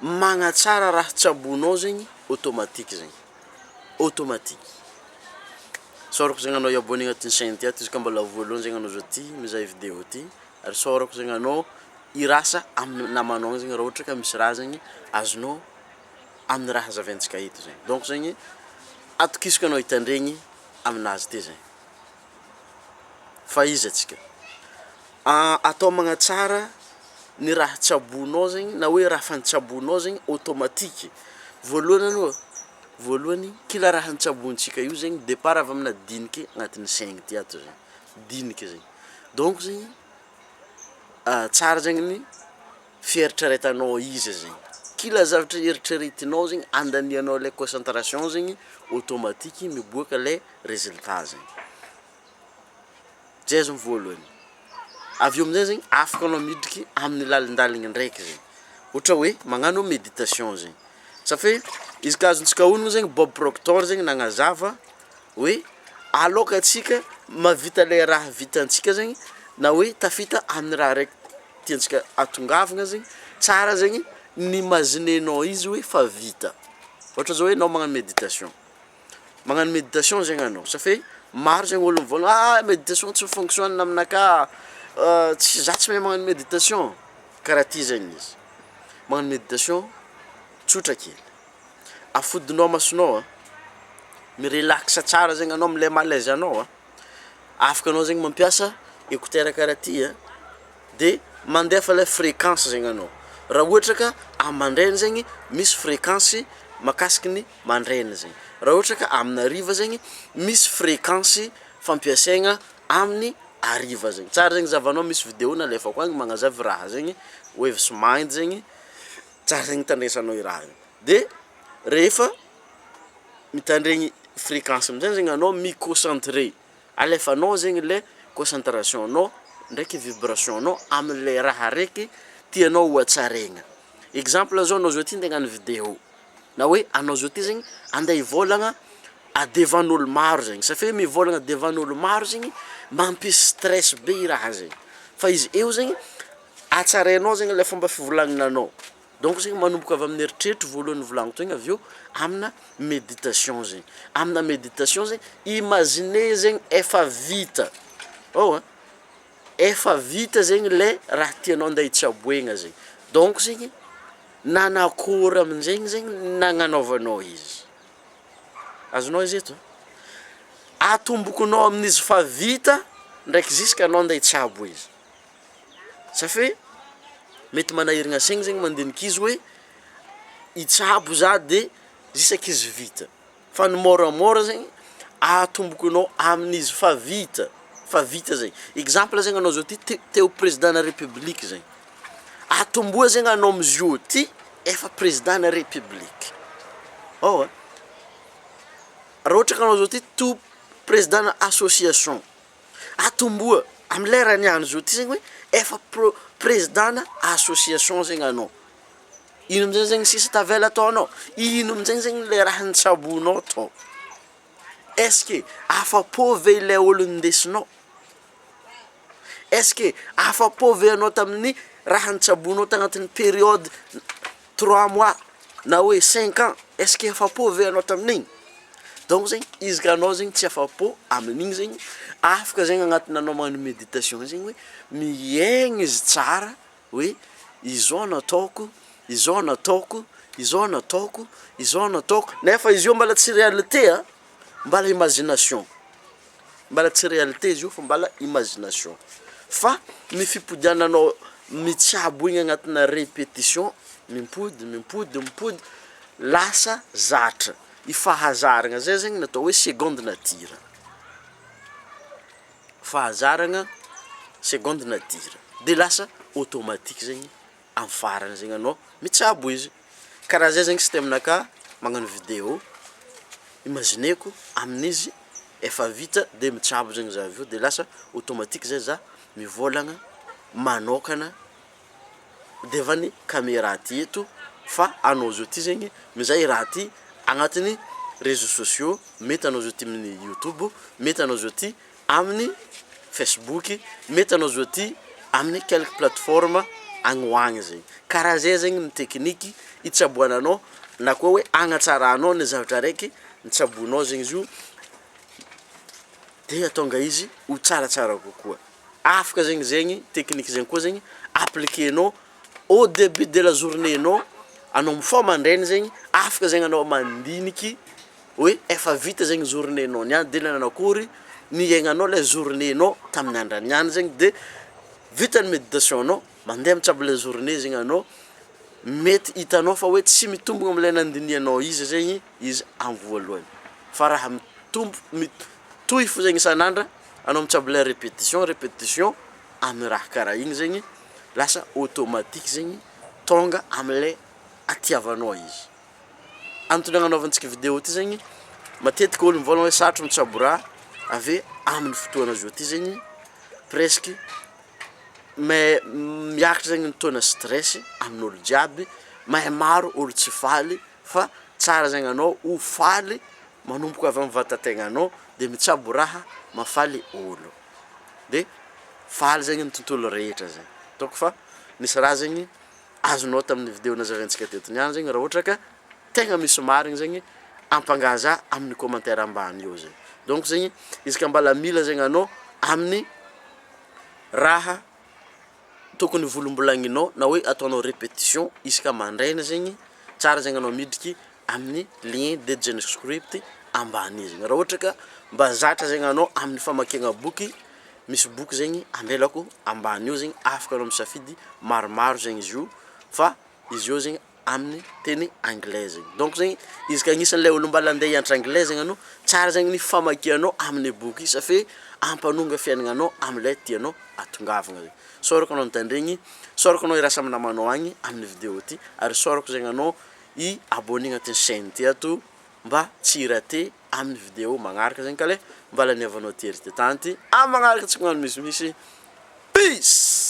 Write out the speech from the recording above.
magnatsara raha tsabonao zegny automatique zegny automatique sorako zegny anao abonné agnatin'ny chaîne ty ato izy ka mbola voalohany zegny anao zao ty mizaha vidéo ty ary sorako zegny anao irasa amin'ny namanao zegny raha ohatra ka misy raha zegny azonao amin'ny raha zaventsika eto zegny donc zegny atokisaka anao hitandregny aminazy ty zegny fa izy atsika atao magnatsara ny raha tsabonao zegny na hoe raha fantsabonao zegny automatique voalohany aloha voalohany kila raha antsabontsika io zegny départ avy amina diniky agnatin'ny saigny ty ato zegny diniky zegny donc zegny tsara zegny ny fieritreretanao izy zegny kila zavatra eritreretinao zegny andanianao le concentration zegny automatique miboaka le résultat zegny zay zegny voalohany avy eo amizay zegny afaka anao midriky amin'ny lalindaliny ndraiky zegny ohatra hoe magnano méditation zegny safe izy ka azontsika ono zegny Bob Proctor zegny nagnazava hoe aloka atsika mavita le raha vitantsika zegny na hoe tafita amin'ny raha raiky tiantsika atongavagna zegny tsara zegny ny imaginenao izy hoe fa vita ohatra zao hoe anao magnano méditation zegny anao safe maro zegny olo mivôlagna méditation tsy fonctionne aminaka tsy za tsy mahay magnano méditation karaha ty zegny izy magnano méditation tsotra kely afodinao masonao mirelaxa tsara zegny anao amile malaise anao afaka anao zegny mampiasa écouteur karaha ty de mandefa le fréquence zegny anao raha ohatra ka amandrainy zegny misy fréquence makasiky ny mandrainy zegny raha ohatra ka amin'ariva zegny misy fréquence fampiasaigna amin'ny ariva zegny tsara zegny zavanao misy vidéo nalefako agny magnazavy raha zegny waves mind zegny tsara zegny tandresanao i raha de rehefa mitandregny fréquence amizay zegny anao mi-concentré alefanao zegny le concentration anao ndraiky vibration anao amile raha raiky tianao hoatsaraigna exemple zao anao zao ty ndegnano vidéo na hoe anao zao ty zegny andeha hivolagna adevan'olo maro zegny safe mivolagna devan'olo maro zegny mampisy stress be i raha zegny fa izy eo zegny atsarainao zegny le fomba fivolagnanao donc zegny manomboka avy amin'ny eritreritry voalohany volagno tegna avy eo amina méditation zegny amina méditation zegny imagine zegny efa vita efa vita zegny le raha tianao andeha hitsaboegna zegny donc zegny nanakory aminjegny zegny nagnanaovanao izy azonao izy eto atombokonao amin'izy fa vita ndraiky ziska anao andeha hitsabo izy safe mety manahiragna saigny zegny mandiniky izy hoe hitsabo za de zisaky izy vita fa ny moramora zegny atombokonao amin'izy fa vita zegny exemple zegny anao zao ty teo président na république zegny atomboa zegny anao amizio ty efa président na république raha ohatra ka anao zao ty to président na association atomboa amy lerany any zao ty zegny hoe efa président na association zegny anao ino amizay zegny sisa tavela ataonao ino amizay zegny le raha nitsabonao tao est-ce que afapo ve le olo ndesinao est-ce que afapo ve anao tamin'ny raha nitsabonao tagnatin'ny période 3 mois na hoe 5 ans est-ce que afapo ve anao tamin'igny donc zegny izy ka anao zegny tsy afapo amin'igny zegny afaka zegny agnatin'ny anao magnano méditation zegny hoe miaigny izy tsara hoe izao nataoko izao nataoko izao nataoko izao nataoko nefa izy io mbala tsy réalité mbala imagination mbala tsy réalité izy io fa mbala imagination fa ny fipodiananao mitsabo igny agnatina répétition mimpody lasa zatra ifahazaragna zay zegny natao hoe seconde nature fahazaragna seconde nature de lasa automatique zegny amin'ny farany zegny anao mitsabo izy karaha zay zegny système-naka magnano vidéo imagineko amin'izy efa vita de mitsabo zegny za avy eo de lasa automatique zay za mivolagna manokana devany caméra ty eto fa anao zao ty zegny mizay raha ty agnatin'ny réseaux sociaux mety anao zao ty amin'ny YouTube mety anao zao ty amin'ny Facebook mety anao zao ty amin'ny quelques plateformes agny ho agny zegny karaha zay zegny ny tekniky itsaboananao na koa hoe agnatsarahanao ny zavatra raiky nitsaboanao zegny izy io de atonga izy ho tsaratsara kokoa. Afaka zegny tekniky zegny koa zegny appliquenao au début de la journée anao mifoha mandrainy zegny afaka zegny anao mandiniky hoe efa vita zegny journée anao niany de nanakory niaignanao le journée anao tamin'ny andro niany zegny de vita ny méditation anao mandeha mitsabo le journée zegny anao mety hitanao fa hoe tsy mitombogna am'ilay nandinianao izy zegny izy amin'ny voalohany fa raha mitohy fo zegny isan'andra anao mitsabo le répétition amin'ny raha karaha igny zegny lasa automatique zegny tonga am'ilay atiavanao izy. Antony agnanaovantsika vidéo ty zegny matetika olo mivolagna hoe sarotro mitsabo raha ave amin'ny fotoana zao ty zegny presque miakatra zegny ny taux-na stress amin'olo jiaby mahay maro olo tsy faly fa tsara zegny anao ho faly manomboka avy amin'ny vatan-tegnanao de mitsabo raha mafaly olo de faly zegny ny tontolo rehetra zegny. Donc fa nisy raha zegny azonao tamin'ny vidéo nazavaintsika teto niany zegny raha ohatra ka tegna misy marigny zegny ampangaza amin'ny commentaire ambany eo zegny. Donc zegny izy ka mbala mila zegny anao amin'ny raha tokony volombolagninao na hoe ataonao répétition isaka mandraina zegny tsara zegny anao midriky amin'ny lien de JavaScript ambany zegny. Raha ohatra ka mba zatra zegny anao amin'ny famakiagna boky misy boky zegny ambelako ambany eo zegny afaka anao misafidy maromaro zegny izy io fa izy io zegny amin'ny teny anglais zegny. Donc zegny izy ka agnisan'ilay olo mbala andeha hianatra anglais zegny anao tsara zegny ny famakianao amin'ny boky safe ampanonga fiaignanao amin'ilay tianao atongavagna zegny. Sorako anao nitandregny, sorako anao irasa amin'ny namanao agny amin'ny vidéo ty ary sorako zegny anao i abonné agnatin'ny chaîne ty ato mba tsy raté amin'ny vidéo magnaraka zegny ka le mbala niavanao tery ty tanty amin'ny magnaraka tsy magnano misimisy. Peace!